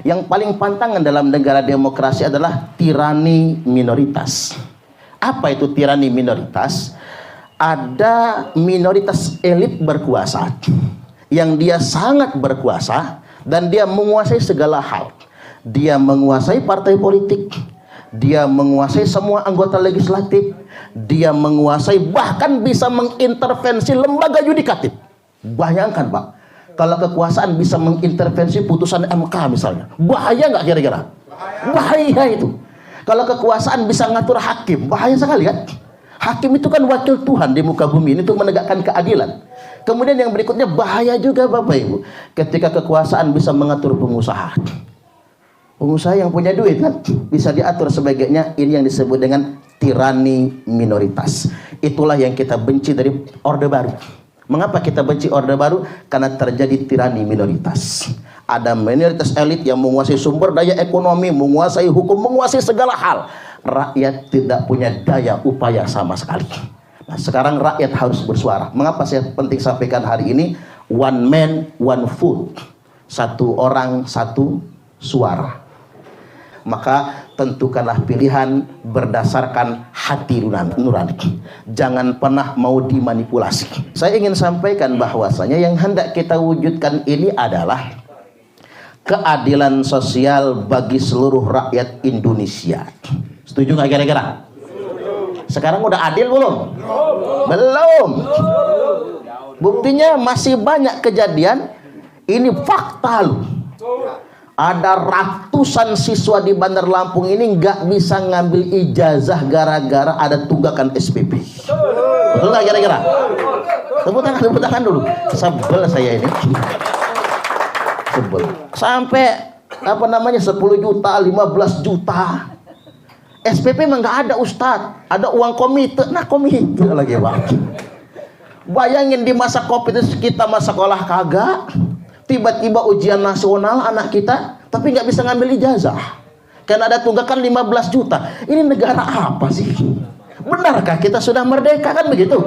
Yang paling pantangan dalam negara demokrasi adalah tirani minoritas. Apa itu tirani minoritas? Ada minoritas elit berkuasa yang dia sangat berkuasa dan dia menguasai segala hal. Dia menguasai partai politik, dia menguasai semua anggota legislatif, dia menguasai bahkan bisa mengintervensi lembaga yudikatif. Bayangkan Pak, kalau kekuasaan bisa mengintervensi putusan MK misalnya, bahaya nggak kira-kira? Bahaya itu. Kalau kekuasaan bisa ngatur hakim, bahaya sekali kan? Hakim itu kan wakil Tuhan di muka bumi ini untuk menegakkan keadilan. Kemudian yang berikutnya bahaya juga Bapak Ibu, ketika kekuasaan bisa mengatur pengusaha. Pengusaha yang punya duit kan bisa diatur sebagainya. Ini yang disebut dengan tirani minoritas. Itulah yang kita benci dari Orde Baru. Mengapa kita benci Orde Baru? Karena terjadi tirani minoritas. Ada minoritas elit yang menguasai sumber daya ekonomi, menguasai hukum, menguasai segala hal. Rakyat tidak punya daya upaya sama sekali. Nah, sekarang rakyat harus bersuara. Mengapa saya penting sampaikan hari ini? One man, one vote. Satu orang, satu suara. Maka tentukanlah pilihan berdasarkan hati nurani. Jangan pernah mau dimanipulasi. Saya ingin sampaikan bahwasanya yang hendak kita wujudkan ini adalah keadilan sosial bagi seluruh rakyat Indonesia. Setuju nggak kira-kira? Sekarang udah adil belum? Belum. Buktinya masih banyak kejadian. Ini fakta loh. Ada ratusan siswa di Bandar Lampung ini nggak bisa ngambil ijazah gara-gara ada tunggakan SPP. Betul nggak kira-kira? Tepuk tangan dulu. Sebel saya ini. Sebel. Sampai 10 juta, 15 juta. SPP emang nggak ada Ustadz. Ada uang komite. Nah komite lagi Bang. Bayangin di masa COVID itu kita masa sekolah kagak. Tiba-tiba ujian nasional anak kita, tapi nggak bisa ngambil ijazah karena ada tunggakan 15 juta. Ini negara apa sih? Benarkah kita sudah merdeka kan begitu?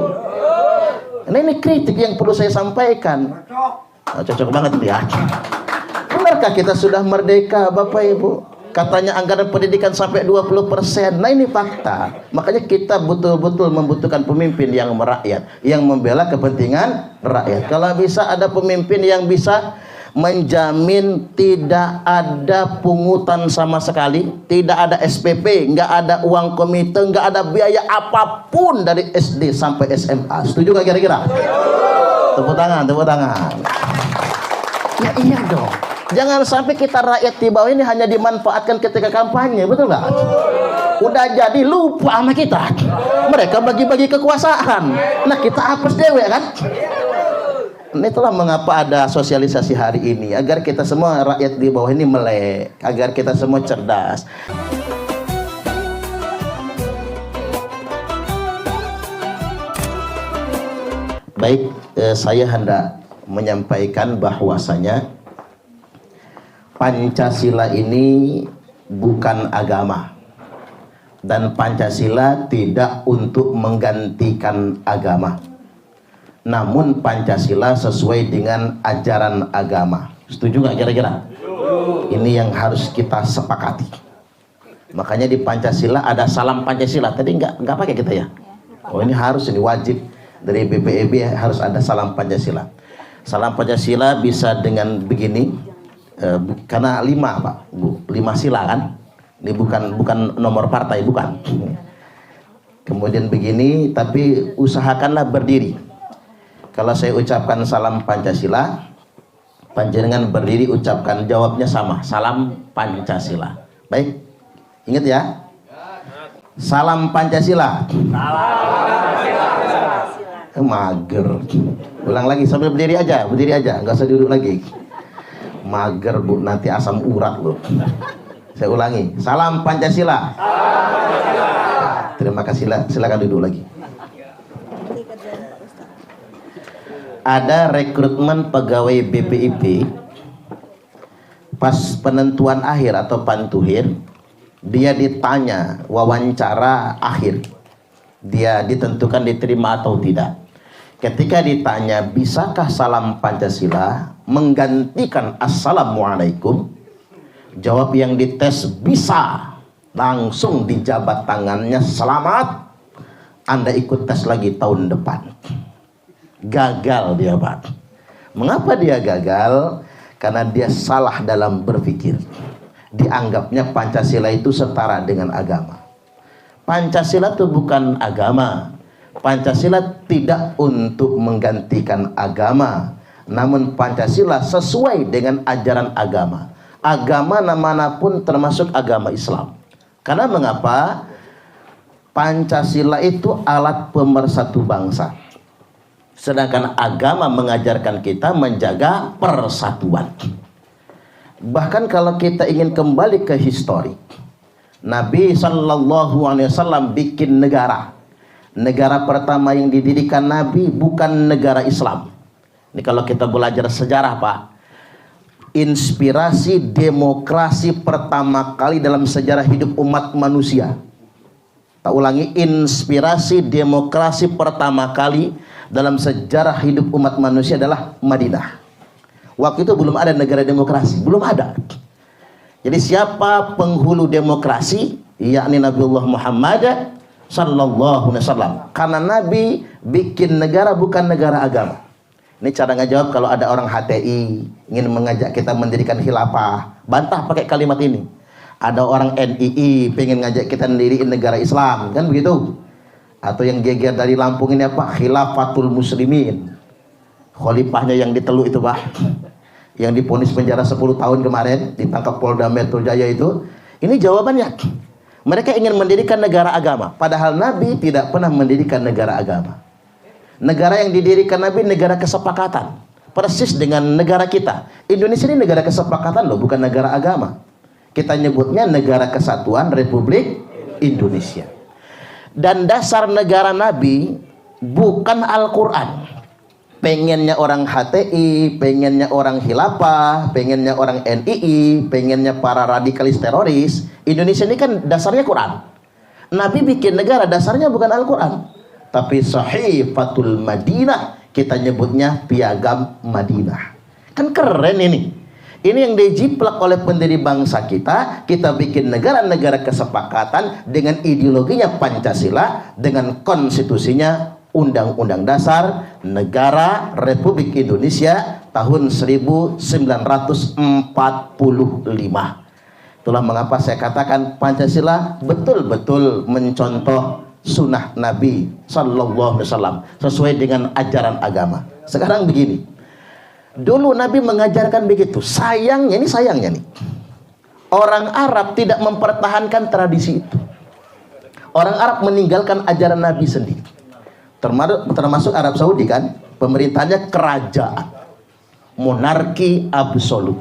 Nah, ini kritik yang perlu saya sampaikan. Nah, cocok banget ya. Benarkah kita sudah merdeka Bapak Ibu? Katanya anggaran pendidikan sampai 20%. Nah ini fakta. Makanya kita betul-betul membutuhkan pemimpin yang merakyat, yang membela kepentingan rakyat. Kalau bisa ada pemimpin yang bisa menjamin tidak ada pungutan sama sekali, tidak ada SPP, nggak ada uang komite, nggak ada biaya apapun dari SD sampai SMA. Setuju nggak kira-kira? Tepuk tangan, tepuk tangan. Ya iya dong. Jangan sampai kita rakyat di bawah ini hanya dimanfaatkan ketika kampanye, betul nggak? Udah jadi lupa sama kita. Mereka bagi-bagi kekuasaan. Nah kita hapus dewek kan? Itulah mengapa ada sosialisasi hari ini, agar kita semua rakyat di bawah ini melek, agar kita semua cerdas. Baik, saya hendak menyampaikan bahwasanya Pancasila ini bukan agama dan Pancasila tidak untuk menggantikan agama. Namun Pancasila sesuai dengan ajaran agama. Setuju nggak kira-kira? Ini yang harus kita sepakati. Makanya di Pancasila ada salam Pancasila. Tadi nggak pakai kita ya? Oh ini harus, ini wajib dari BPEB harus ada salam Pancasila. Salam Pancasila bisa dengan begini. Karena 5 Pak, Bu, 5 sila kan? Ini bukan nomor partai, bukan. Kemudian begini, tapi usahakanlah berdiri. Kalau saya ucapkan salam Pancasila, panjenengan berdiri ucapkan, jawabnya sama, salam Pancasila. Baik, ingat ya. Salam Pancasila. Mager. Ulang lagi sambil berdiri aja, nggak usah duduk lagi. Mager Bu, nanti asam urat loh. Saya ulangi, salam Pancasila. Terima kasih, silakan duduk lagi. Ada rekrutmen pegawai BPIP. Pas penentuan akhir atau pantuhir, dia ditanya wawancara akhir, dia ditentukan diterima atau tidak. Ketika ditanya bisakah salam Pancasila menggantikan assalamualaikum, Jawab yang dites bisa, langsung dijabat tangannya, selamat, Anda ikut tes lagi tahun depan. Gagal dia, Pak. Mengapa dia gagal? Karena dia salah dalam berpikir. Dianggapnya Pancasila itu setara dengan agama. Pancasila itu bukan agama. Pancasila tidak untuk menggantikan agama, namun Pancasila sesuai dengan ajaran agama. Agama manapun termasuk agama Islam. Karena mengapa? Pancasila itu alat pemersatu bangsa. Sedangkan agama mengajarkan kita menjaga persatuan. Bahkan kalau kita ingin kembali ke histori, Nabi SAW bikin negara. Negara pertama yang didirikan Nabi bukan negara Islam. Ini kalau kita belajar sejarah, Pak. Inspirasi demokrasi pertama kali dalam sejarah hidup umat manusia. Tak ulangi, inspirasi demokrasi pertama kali dalam sejarah hidup umat manusia adalah Madinah. Waktu itu belum ada negara demokrasi, belum ada. Jadi siapa penghulu demokrasi? Yakni Nabiullah Muhammad sallallahu alaihi wasallam. Karena Nabi bikin negara bukan negara agama. Ini cara ngejawab kalau ada orang HTI ingin mengajak kita mendirikan khilafah, bantah pakai kalimat ini. Ada orang NII pengen ngajak kita mendirikan negara Islam, kan begitu? Atau yang geger dari Lampung ini apa? Khilafatul Muslimin. Khalifahnya yang diteluk itu, Pak, yang diponis penjara 10 tahun kemarin, ditangkap Polda Metro Jaya itu. Ini jawabannya. Mereka ingin mendirikan negara agama, padahal Nabi tidak pernah mendirikan negara agama. Negara yang didirikan Nabi negara kesepakatan, persis dengan negara kita. Indonesia ini negara kesepakatan loh, bukan negara agama. Kita nyebutnya Negara Kesatuan Republik Indonesia. Dan dasar negara Nabi bukan Al-Quran. Pengennya orang HTI, pengennya orang khilafah, pengennya orang NII, pengennya para radikalis teroris. Indonesia ini kan dasarnya Quran. Nabi bikin negara dasarnya bukan Al-Quran, tapi Sahifatul Madinah. Kita nyebutnya Piagam Madinah. Kan keren ini. Ini yang dijiplak oleh pendiri bangsa kita. Kita bikin negara-negara kesepakatan dengan ideologinya Pancasila, dengan konstitusinya Undang-Undang Dasar Negara Republik Indonesia tahun 1945. Itulah mengapa saya katakan Pancasila betul-betul mencontoh sunnah Nabi Sallallahu Alaihi Wasallam sesuai dengan ajaran agama. Sekarang begini, dulu Nabi mengajarkan begitu. Sayangnya nih, orang Arab tidak mempertahankan tradisi itu. Orang Arab meninggalkan ajaran Nabi sendiri. Termasuk Arab Saudi kan, pemerintahnya kerajaan, monarki absolut.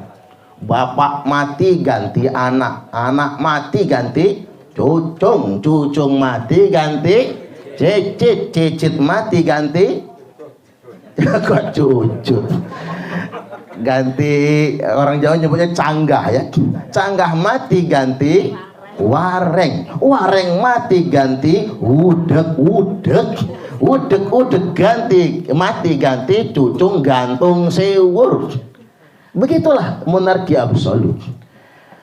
Bapak mati ganti anak, anak mati ganti cucung, cucung mati ganti cicit, cicit mati ganti kok cucu, ganti, orang Jawa nyebutnya canggah ya. Canggah mati ganti wareng, wareng mati ganti udek, udek, udek, udek ganti mati ganti cucung gantung sewur. Begitulah monarki absolut.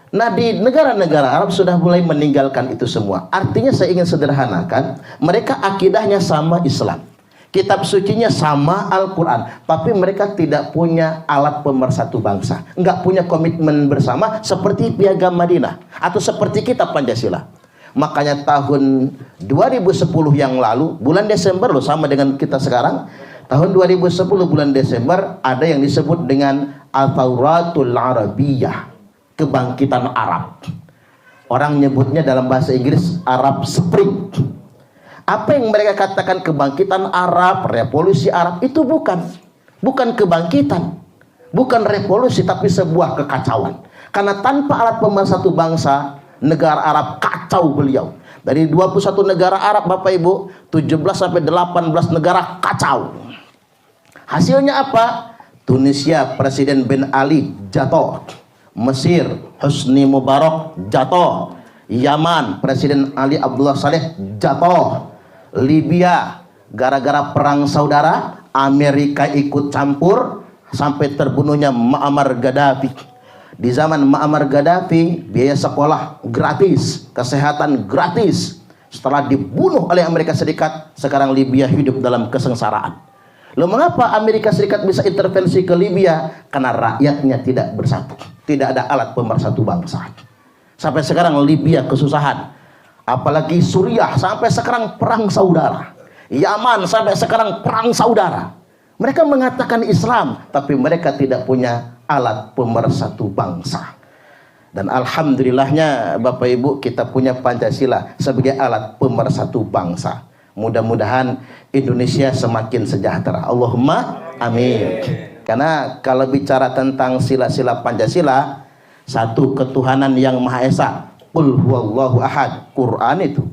Nah, di negara-negara Arab sudah mulai meninggalkan itu semua. Artinya saya ingin sederhanakan, mereka akidahnya sama Islam, kitab sucinya sama Al-Quran, tapi mereka tidak punya alat pemersatu bangsa, nggak punya komitmen bersama seperti Piagam Madinah atau seperti kitab Pancasila. Makanya tahun 2010 yang lalu, bulan Desember loh, sama dengan kita sekarang, tahun 2010 bulan Desember ada yang disebut dengan Al-Thawratul Arabiyyah, kebangkitan Arab. Orang nyebutnya dalam bahasa Inggris Arab Spring. Apa yang mereka katakan kebangkitan Arab, revolusi Arab, itu bukan kebangkitan, bukan revolusi, tapi sebuah kekacauan. Karena tanpa alat pemersatu bangsa, negara Arab kacau beliau. Dari 21 negara Arab, Bapak Ibu, 17 sampai 18 negara kacau. Hasilnya apa? Tunisia, Presiden Ben Ali jatuh. Mesir, Husni Mubarak jatuh. Yaman, Presiden Ali Abdullah Saleh jatuh. Libya, gara-gara perang saudara, Amerika ikut campur sampai terbunuhnya Muammar Gaddafi. Di zaman Muammar Gaddafi, biaya sekolah gratis, kesehatan gratis. Setelah dibunuh oleh Amerika Serikat, sekarang Libya hidup dalam kesengsaraan. Lalu mengapa Amerika Serikat bisa intervensi ke Libya? Karena rakyatnya tidak bersatu. Tidak ada alat pemersatu bangsa. Sampai sekarang Libya kesusahan. Apalagi Suriah sampai sekarang perang saudara. Yaman sampai sekarang perang saudara. Mereka mengatakan Islam, tapi mereka tidak punya alat pemersatu bangsa. Dan alhamdulillahnya Bapak Ibu, kita punya Pancasila sebagai alat pemersatu bangsa. Mudah-mudahan Indonesia semakin sejahtera. Allahumma amin. Karena kalau bicara tentang sila-sila Pancasila, satu, ketuhanan yang Maha Esa, qul huwallahu ahad, Quran itu.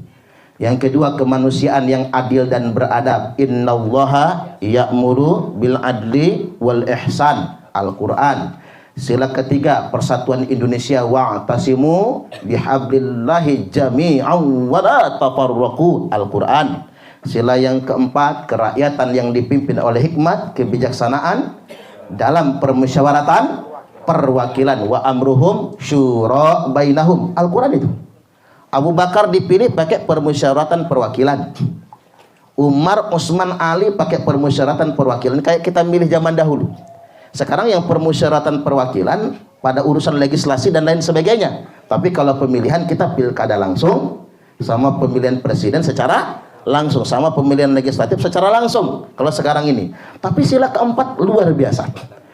Yang kedua, kemanusiaan yang adil dan beradab, innallaha ya'muru bil adli wal ihsan, Al-Quran. Sila ketiga, persatuan Indonesia, wa'tasimu bihablillahi jami'an wa la tafarraqu, Al-Quran. Sila yang keempat, kerakyatan yang dipimpin oleh hikmat, kebijaksanaan dalam permusyawaratan perwakilan, wa amruhum syura bainahum, Al-Quran itu. Abu Bakar dipilih pakai permusyawaratan perwakilan. Umar, Utsman, Ali pakai permusyawaratan perwakilan, kayak kita milih zaman dahulu. Sekarang yang permusyawaratan perwakilan pada urusan legislasi dan lain sebagainya. Tapi kalau pemilihan kita pilkada langsung, sama pemilihan presiden secara langsung, sama pemilihan legislatif secara langsung. Kalau sekarang ini. Tapi sila keempat luar biasa,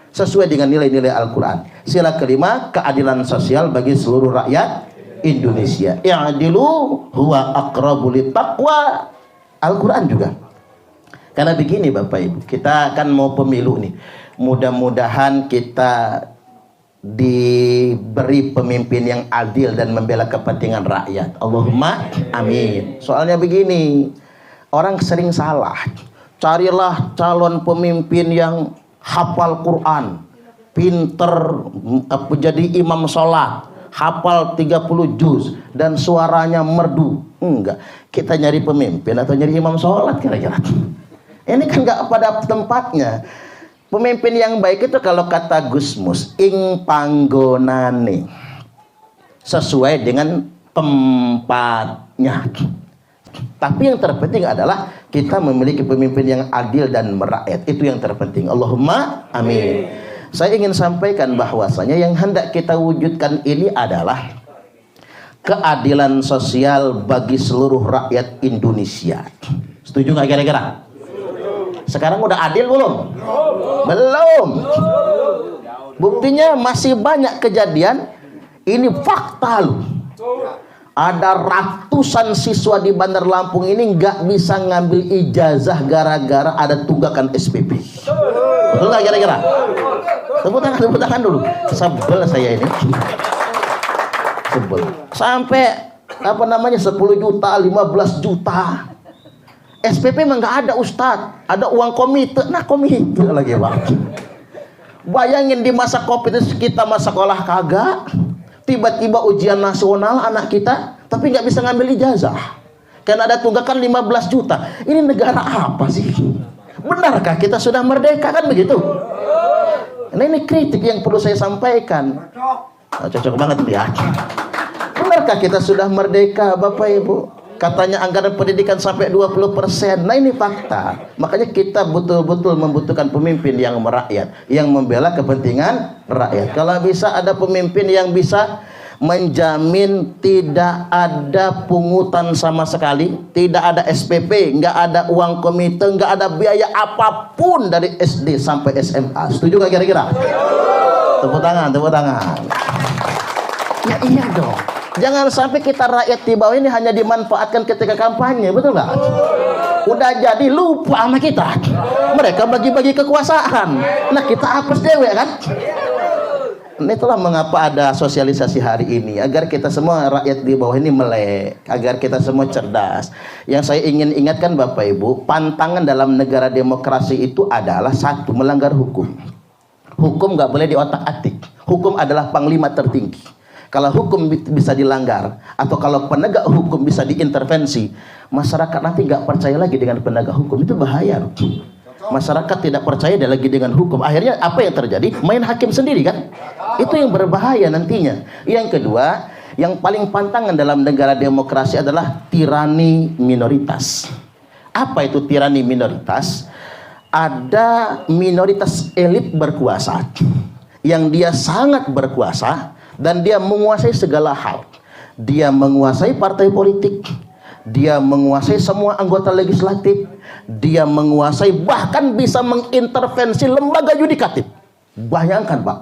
sesuai dengan nilai-nilai Al-Quran. Sila kelima, keadilan sosial bagi seluruh rakyat Indonesia. I'dilu huwa aqrabu littaqwa, Al-Quran juga. Karena begini Bapak Ibu, kita kan mau pemilu nih. Mudah-mudahan kita diberi pemimpin yang adil dan membela kepentingan rakyat. Allahumma amin. Soalnya begini, orang sering salah. Carilah calon pemimpin yang hafal Quran, pinter, jadi imam sholat, hafal 30 juz, dan suaranya merdu. Enggak, kita nyari pemimpin atau nyari imam sholat kira-kira? Ini kan enggak pada tempatnya. Pemimpin yang baik itu kalau kata Gusmus, ing panggonane, sesuai dengan tempatnya. Tapi yang terpenting adalah kita memiliki pemimpin yang adil dan merakyat. Itu yang terpenting. Allahumma amin. Saya ingin sampaikan bahwasanya yang hendak kita wujudkan ini adalah keadilan sosial bagi seluruh rakyat Indonesia. Setuju nggak kira-kira? Sekarang udah adil belum? Belum. Buktinya masih banyak kejadian. Ini fakta loh. Ada ratusan siswa di Bandar Lampung ini nggak bisa ngambil ijazah gara-gara ada tunggakan SPP. Betul nggak kira-kira? Tepuk tangan dulu. Sebel saya ini. Sebel. Sampai 10 juta, 15 juta. SPP memang nggak ada Ustadz, ada uang komite. Nah komite lagi Bang. Bayangin di masa Covid kita masa sekolah kagak, tiba-tiba ujian nasional anak kita, tapi nggak bisa ngambil ijazah karena ada tunggakan 15 juta. Ini negara apa sih? Benarkah kita sudah merdeka, kan begitu? Nah ini kritik yang perlu saya sampaikan. Nah, cocok banget ya. Benarkah kita sudah merdeka Bapak Ibu? Katanya anggaran pendidikan sampai 20%. Nah ini fakta. Makanya kita betul-betul membutuhkan pemimpin yang merakyat, yang membela kepentingan rakyat. Kalau bisa ada pemimpin yang bisa menjamin tidak ada pungutan sama sekali, tidak ada SPP, nggak ada uang komite, nggak ada biaya apapun dari SD sampai SMA. Setuju nggak kira-kira? Tepuk tangan, tepuk tangan. Ya iya dong. Jangan sampai kita rakyat di bawah ini hanya dimanfaatkan ketika kampanye, betul nggak? Udah jadi lupa sama kita. Mereka bagi-bagi kekuasaan. Nah kita apes dewe kan? Itulah mengapa ada sosialisasi hari ini, agar kita semua rakyat di bawah ini melek, agar kita semua cerdas. Yang saya ingin ingatkan Bapak Ibu, pantangan dalam negara demokrasi itu adalah satu, melanggar hukum. Hukum nggak boleh diotak-atik. Hukum adalah panglima tertinggi. Kalau hukum bisa dilanggar, atau kalau penegak hukum bisa diintervensi, masyarakat nanti nggak percaya lagi dengan penegak hukum. Itu bahaya. Masyarakat tidak percaya dia lagi dengan hukum. Akhirnya apa yang terjadi? Main hakim sendiri kan? Itu yang berbahaya nantinya. Yang kedua, yang paling pantangan dalam negara demokrasi adalah tirani minoritas. Apa itu tirani minoritas? Ada minoritas elit berkuasa yang dia sangat berkuasa dan dia menguasai segala hal. Dia menguasai partai politik, dia menguasai semua anggota legislatif, dia menguasai bahkan bisa mengintervensi lembaga yudikatif. Bayangkan Pak,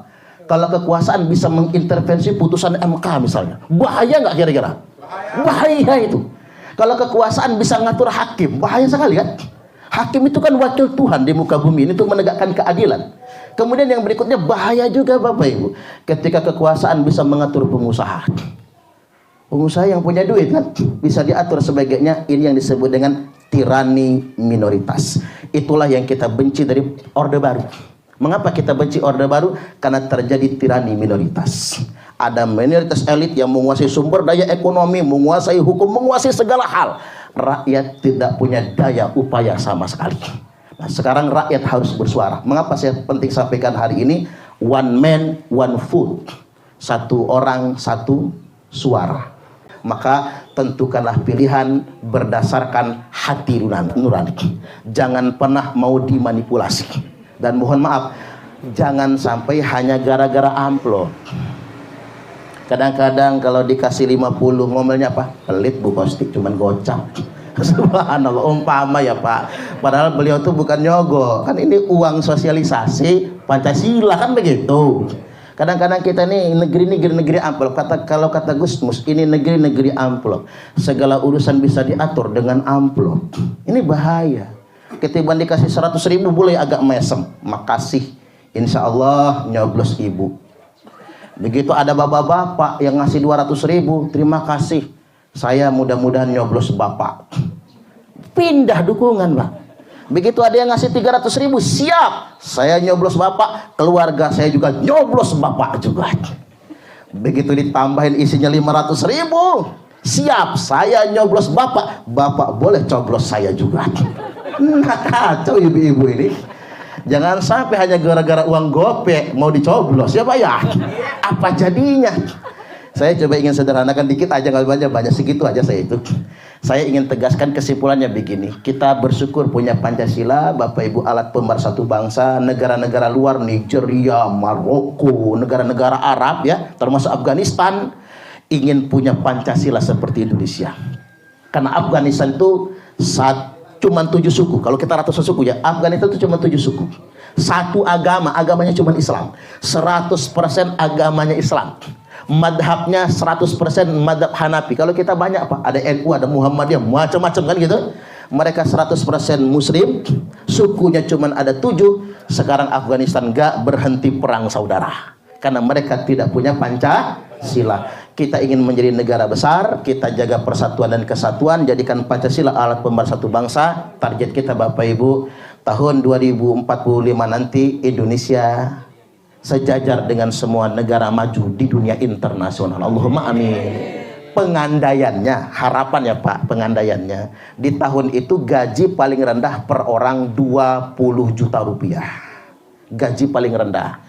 kalau kekuasaan bisa mengintervensi putusan MK misalnya, bahaya nggak kira-kira? Bahaya itu. Kalau kekuasaan bisa ngatur hakim, bahaya sekali kan? Hakim itu kan wakil Tuhan di muka bumi ini untuk menegakkan keadilan. Kemudian yang berikutnya bahaya juga Bapak Ibu, ketika kekuasaan bisa mengatur pengusaha. Pengusaha yang punya duit kan bisa diatur sebagainya. Ini yang disebut dengan tirani minoritas. Itulah yang kita benci dari Orde Baru. Mengapa kita benci Orde Baru? Karena terjadi tirani minoritas. Ada minoritas elit yang menguasai sumber daya ekonomi, menguasai hukum, menguasai segala hal. Rakyat tidak punya daya upaya sama sekali. Nah, sekarang rakyat harus bersuara. Mengapa saya penting sampaikan hari ini? One man, one vote. Satu orang, satu suara. Maka tentukanlah pilihan berdasarkan hati nurani. Jangan pernah mau dimanipulasi. Dan mohon maaf, jangan sampai hanya gara-gara amplop. Kadang-kadang kalau dikasih 50 ngomelnya apa? Pelit Bu Kosti, cuman gocap. Subhanallah, umpama ya Pak. Padahal beliau tuh bukan nyogok. Kan ini uang sosialisasi Pancasila kan begitu. Kadang-kadang kita nih negeri amplop. Kalau kata Gus Mus, ini negeri amplop. Segala urusan bisa diatur dengan amplop. Ini bahaya. Ketimbang dikasih 100.000 boleh agak mesem. Makasih. Insya Allah nyoblos ibu. Begitu ada bapak-bapak yang ngasih 200.000, terima kasih. Saya mudah-mudahan nyoblos bapak. Pindah dukungan Pak. Begitu ada yang ngasih 300.000, siap, saya nyoblos bapak, keluarga saya juga nyoblos bapak juga. Begitu ditambahin isinya 500.000, siap, saya nyoblos bapak, bapak boleh coblos saya juga. Nah, kacau ibu-ibu ini. Jangan sampai hanya gara-gara uang gopek mau dicoblos ya Pak ya. Apa jadinya? Saya coba ingin sederhanakan dikit aja, nggak banyak segitu aja saya itu. Saya ingin tegaskan kesimpulannya begini. Kita bersyukur punya Pancasila, Bapak Ibu, alat pemersatu bangsa. Negara-negara luar, Nigeria, Maroko, negara-negara Arab ya, termasuk Afghanistan, ingin punya Pancasila seperti Indonesia. Karena Afghanistan itu cuma 7 suku. Kalau kita ratusan suku ya, Afghanistan itu cuma 7 suku. Satu agama, agamanya cuma Islam. 100% agamanya Islam. Madhabnya 100% madhab Hanafi. Kalau kita banyak Pak, ada NU, ada Muhammadiyah, macam-macam kan gitu. Mereka 100% Muslim, sukunya cuma ada 7. Sekarang Afghanistan gak berhenti perang saudara, karena mereka tidak punya Pancasila. Kita ingin menjadi negara besar, kita jaga persatuan dan kesatuan, jadikan Pancasila alat pemersatu bangsa. Target kita Bapak Ibu, tahun 2045 nanti Indonesia sejajar dengan semua negara maju di dunia internasional. Allahumma amin. Pengandaiannya, harapan ya Pak, pengandaiannya di tahun itu gaji paling rendah per orang 20 juta rupiah. Gaji paling rendah.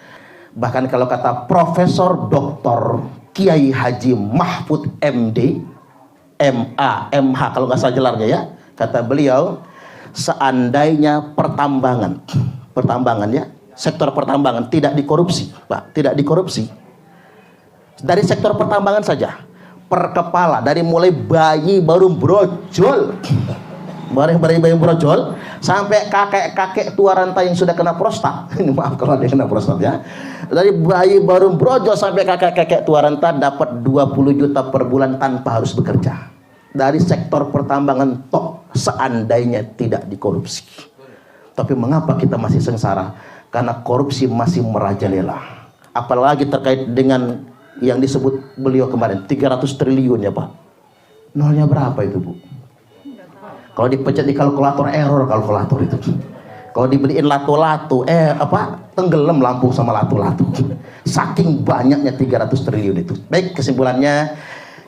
Bahkan kalau kata Profesor Dr. Kiai Haji Mahfud MD, MA, MH kalau nggak salah gelarnya ya, kata beliau, seandainya pertambangan ya, sektor pertambangan tidak dikorupsi, Pak, tidak dikorupsi. Dari sektor pertambangan saja, per kepala, dari mulai bayi baru brojol, bayi brojol, sampai kakek-kakek tua renta yang sudah kena prostat. Ini maaf kalau dia kena prostat ya. Dari bayi baru brojol sampai kakek-kakek tua renta dapat 20 juta per bulan tanpa harus bekerja. Dari sektor pertambangan tok, seandainya tidak dikorupsi. Tapi mengapa kita masih sengsara? Karena korupsi masih merajalela. Apalagi terkait dengan yang disebut beliau kemarin 300 triliun ya Pak. Nolnya berapa itu Bu? Kalau dipencet di kalkulator, error kalkulator itu. Kalau dibeliin lato-lato, tenggelam Lampung sama lato-lato. Saking banyaknya 300 triliun itu. Baik, kesimpulannya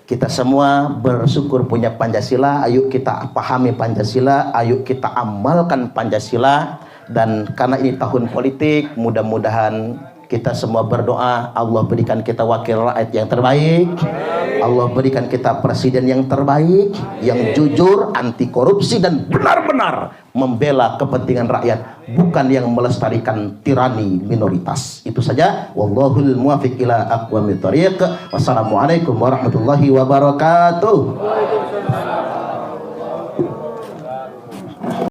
kita semua bersyukur punya Pancasila. Ayo kita pahami Pancasila, ayo kita amalkan Pancasila. Dan karena ini tahun politik, mudah-mudahan kita semua berdoa Allah berikan kita wakil rakyat yang terbaik, Allah berikan kita presiden yang terbaik, yang jujur, anti korupsi, dan benar-benar membela kepentingan rakyat, bukan yang melestarikan tirani minoritas. Itu saja. Wallahul muwaffiq ila aqwamit thoriq. Wassalamualaikum warahmatullahi wabarakatuh.